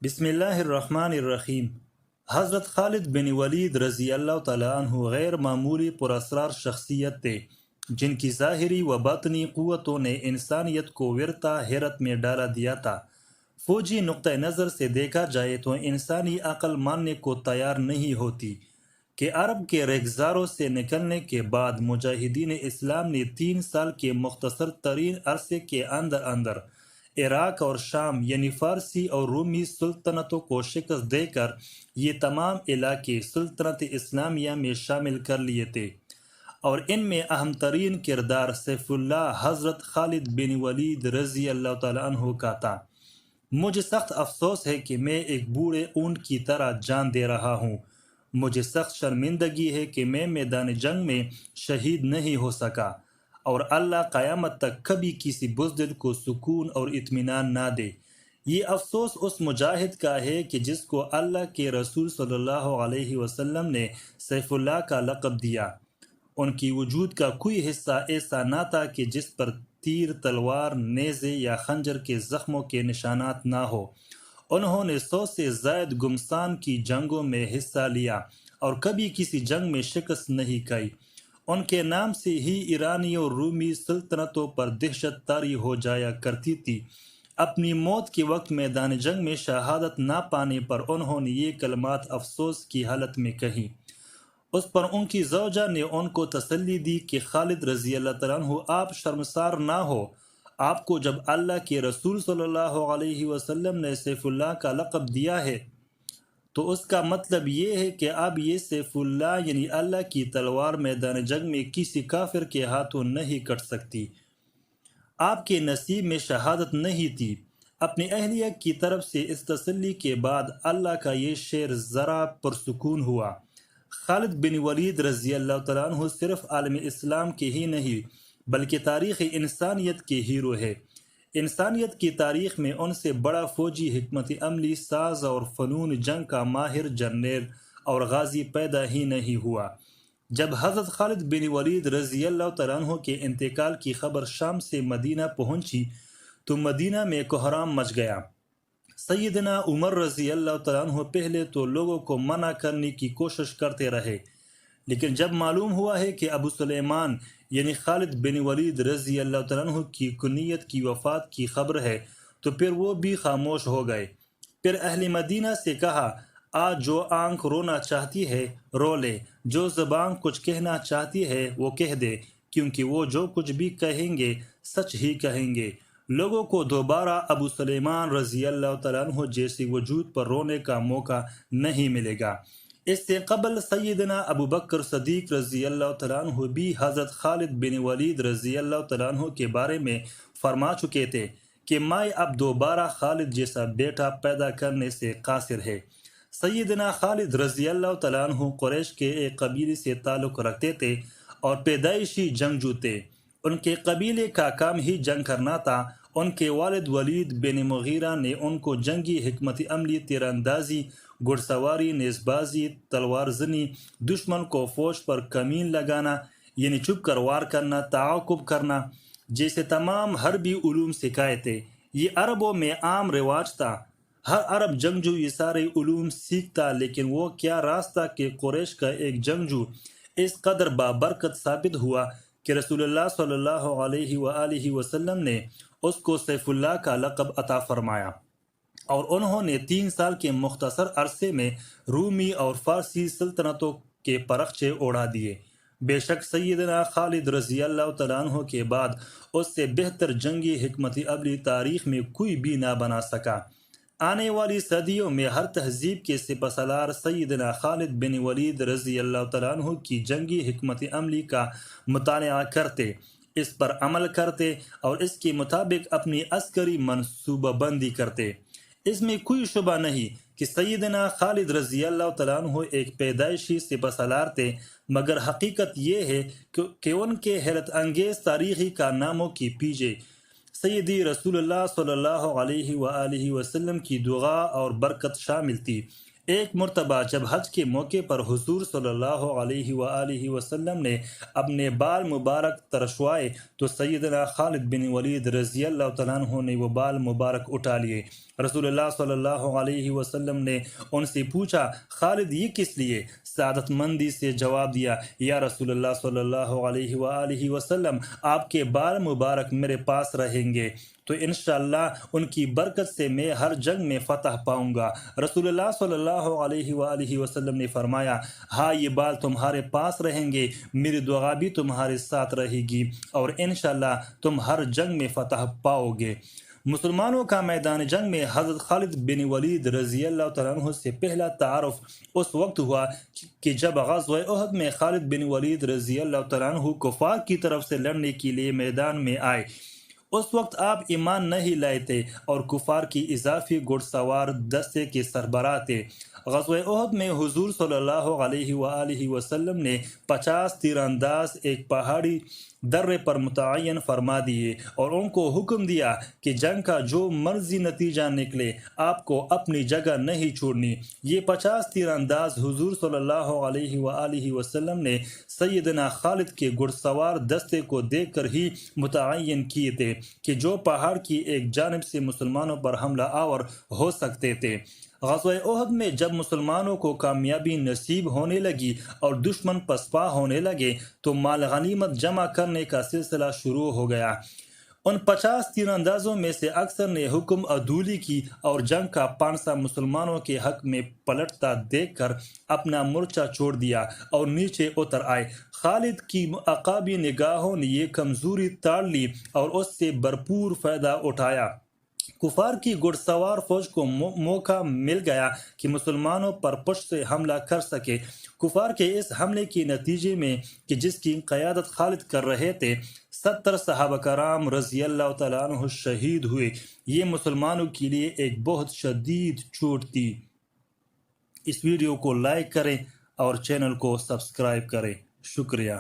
بسم اللہ الرحمن الرحیم۔ حضرت خالد بن ولید رضی اللہ تعالیٰ عنہ غیر معمولی پراسرار شخصیت تھے جن کی ظاہری و باطنی قوتوں نے انسانیت کو ورطہ حیرت میں ڈالا دیا تھا۔ فوجی نقطہ نظر سے دیکھا جائے تو انسانی عقل ماننے کو تیار نہیں ہوتی کہ عرب کے ریگزاروں سے نکلنے کے بعد مجاہدین اسلام نے 3 سال کے مختصر ترین عرصے کے اندر عراق اور شام یعنی فارسی اور رومی سلطنتوں کو شکست دے کر یہ تمام علاقے سلطنت اسلامیہ میں شامل کر لیے تھے، اور ان میں اہم ترین کردار سیف اللہ حضرت خالد بن ولید رضی اللہ تعالیٰ عنہ کا تھا۔ مجھے سخت افسوس ہے کہ میں ایک بوڑھے اونٹ کی طرح جان دے رہا ہوں۔ مجھے سخت شرمندگی ہے کہ میں میدان جنگ میں شہید نہیں ہو سکا، اور اللہ قیامت تک کبھی کسی بزدل کو سکون اور اطمینان نہ دے۔ یہ افسوس اس مجاہد کا ہے کہ جس کو اللہ کے رسول صلی اللہ علیہ وسلم نے سیف اللہ کا لقب دیا۔ ان کی وجود کا کوئی حصہ ایسا نہ تھا کہ جس پر تیر، تلوار، نیزے یا خنجر کے زخموں کے نشانات نہ ہو۔ انہوں نے 100 سے زائد گمستان کی جنگوں میں حصہ لیا اور کبھی کسی جنگ میں شکست نہیں کھائی۔ ان کے نام سے ہی ایرانی اور رومی سلطنتوں پر دہشت طاری ہو جایا کرتی تھی۔ اپنی موت کے وقت میدان جنگ میں شہادت نہ پانے پر انہوں نے یہ کلمات افسوس کی حالت میں کہیں۔ اس پر ان کی زوجہ نے ان کو تسلی دی کہ خالد رضی اللہ تعالیٰ عنہ، آپ شرمسار نہ ہو۔ آپ کو جب اللہ کے رسول صلی اللہ علیہ وسلم نے سیف اللہ کا لقب دیا ہے تو اس کا مطلب یہ ہے کہ اب یہ سیف اللہ یعنی اللہ کی تلوار میدان جنگ میں کسی کافر کے ہاتھوں نہیں کٹ سکتی۔ آپ کے نصیب میں شہادت نہیں تھی۔ اپنی اہلیہ کی طرف سے اس تسلی کے بعد اللہ کا یہ شعر ذرا پرسکون ہوا۔ خالد بن ولید رضی اللہ تعالیٰ عنہ صرف عالم اسلام کے ہی نہیں بلکہ تاریخ انسانیت کے ہیرو ہے۔ انسانیت کی تاریخ میں ان سے بڑا فوجی، حکمت عملی ساز اور فنون جنگ کا ماہر جرنیل اور غازی پیدا ہی نہیں ہوا۔ جب حضرت خالد بن ولید رضی اللہ تعالیٰ عنہ کے انتقال کی خبر شام سے مدینہ پہنچی تو مدینہ میں کوہرام مچ گیا۔ سیدنا عمر رضی اللہ تعالیٰ عنہ پہلے تو لوگوں کو منع کرنے کی کوشش کرتے رہے، لیکن جب معلوم ہوا ہے کہ ابو سلیمان یعنی خالد بن ولید رضی اللہ تعالیٰ عنہ کی کنیت کی وفات کی خبر ہے تو پھر وہ بھی خاموش ہو گئے۔ پھر اہل مدینہ سے کہا، آج جو آنکھ رونا چاہتی ہے رو لے، جو زبان کچھ کہنا چاہتی ہے وہ کہہ دے، کیونکہ وہ جو کچھ بھی کہیں گے سچ ہی کہیں گے۔ لوگوں کو دوبارہ ابو سلیمان رضی اللہ تعالیٰ عنہ جیسی وجود پر رونے کا موقع نہیں ملے گا۔ اس سے قبل سیدنا ابو بکر صدیق رضی اللہ تعالیٰ عنہ بھی حضرت خالد بن ولید رضی اللہ تعالیٰ عنہ کے بارے میں فرما چکے تھے کہ مائے اب دوبارہ خالد جیسا بیٹا پیدا کرنے سے قاصر ہے۔ سیدنا خالد رضی اللہ تعالیٰ عنہ قریش کے ایک قبیلے سے تعلق رکھتے تھے اور پیدائشی جنگجو تھے۔ ان کے قبیلے کا کام ہی جنگ کرنا تھا۔ ان کے والد ولید بن مغیرہ نے ان کو جنگی حکمت عملی، تیر اندازی، گھڑ سواری، نیز بازی، تلوار زنی، دشمن کو فوج پر کمین لگانا یعنی چھپ کر وار کرنا، تعاقب کرنا جیسے تمام حربی علوم سکھائے تھے۔ یہ عربوں میں عام رواج تھا۔ ہر عرب جنگجو یہ سارے علوم سیکھتا، لیکن وہ کیا راستہ کہ قریش کا ایک جنگجو اس قدر بابرکت ثابت ہوا کہ رسول اللہ صلی اللہ علیہ وآلہ وسلم نے اس کو سیف اللہ کا لقب عطا فرمایا، اور انہوں نے 3 سال کے مختصر عرصے میں رومی اور فارسی سلطنتوں کے پرخچے اڑا دیے۔ بے شک سیدنا خالد رضی اللہ تعالیٰ عنہ کے بعد اس سے بہتر جنگی حکمت عملی تاریخ میں کوئی بھی نہ بنا سکا۔ آنے والی صدیوں میں ہر تہذیب کے سپہ سالار سیدنا خالد بن ولید رضی اللہ تعالیٰ عنہ کی جنگی حکمت عملی کا مطالعہ کرتے، اس پر عمل کرتے اور اس کے مطابق اپنی عسکری منصوبہ بندی کرتے۔ اس میں کوئی شبہ نہیں کہ سیدنا خالد رضی اللہ تعالیٰ عنہ ایک پیدائشی سپہ سالار تھے، مگر حقیقت یہ ہے کہ ان کے حیرت انگیز تاریخی کارناموں کے پیچھے سیدی رسول اللہ صلی اللہ علیہ وآلہ وسلم کی دعا اور برکت شامل تھی۔ ایک مرتبہ جب حج کے موقع پر حضور صلی اللہ علیہ وآلہ وسلم نے اپنے بال مبارک ترشوائے تو سیدنا خالد بن ولید رضی اللہ تعالیٰ عنہ نے وہ بال مبارک اٹھا لیے۔ رسول اللہ صلی اللہ علیہ وسلم نے ان سے پوچھا، خالد یہ کس لیے؟ سعادت مندی سے جواب دیا، یا رسول اللہ صلی اللہ علیہ وآلہ وسلم، آپ کے بال مبارک میرے پاس رہیں گے تو انشاءاللہ ان کی برکت سے میں ہر جنگ میں فتح پاؤں گا۔ رسول اللہ صلی اللہ علیہ وآلہ وسلم نے فرمایا، ہاں یہ بال تمہارے پاس رہیں گے، میری دعا بھی تمہارے ساتھ رہے گی اور انشاءاللہ تم ہر جنگ میں فتح پاؤ گے۔ مسلمانوں کا میدان جنگ میں حضرت خالد بن ولید رضی اللہ تعالیٰ عنہ سے پہلا تعارف اس وقت ہوا کہ جب غزوہ احد میں خالد بن ولید رضی اللہ تعالیٰ عنہ کفار کی طرف سے لڑنے کے لیے میدان میں آئے۔ اس وقت آپ ایمان نہیں لائے تھے اور کفار کی اضافی گھڑ سوار دستے کے سربراہ تھے۔ غزوہ احد میں حضور صلی اللہ علیہ وآلہ وسلم نے 50 تیر انداز ایک پہاڑی درے پر متعین فرما دیے اور ان کو حکم دیا کہ جنگ کا جو مرضی نتیجہ نکلے آپ کو اپنی جگہ نہیں چھوڑنی۔ یہ 50 تیر انداز حضور صلی اللہ علیہ وآلہ وسلم نے سیدنا خالد کے گھڑ سوار دستے کو دیکھ کر ہی متعین کیے تھے کہ جو پہاڑ کی ایک جانب سے مسلمانوں پر حملہ آور ہو سکتے تھے۔ غزوہ احد میں جب مسلمانوں کو کامیابی نصیب ہونے لگی اور دشمن پسپا ہونے لگے تو مال غنیمت جمع کرنے کا سلسلہ شروع ہو گیا۔ ان 50 تیر اندازوں میں سے اکثر نے حکم عدولی کی اور جنگ کا پانسا مسلمانوں کے حق میں پلٹتا دیکھ کر اپنا مورچہ چھوڑ دیا اور نیچے اتر آئے۔ خالد کی عقابی نگاہوں نے یہ کمزوری تاڑ لی اور اس سے بھرپور فائدہ اٹھایا۔ کفار کی گھڑ سوار فوج کو موقع مل گیا کہ مسلمانوں پر پشت سے حملہ کر سکے۔ کفار کے اس حملے کے نتیجے میں کہ جس کی قیادت خالد کر رہے تھے 70 صحابہ کرام رضی اللہ تعالیٰ عنہ شہید ہوئے۔ یہ مسلمانوں کے لیے ایک بہت شدید چوٹ تھی۔ اس ویڈیو کو لائک کریں اور چینل کو سبسکرائب کریں۔ شکریہ۔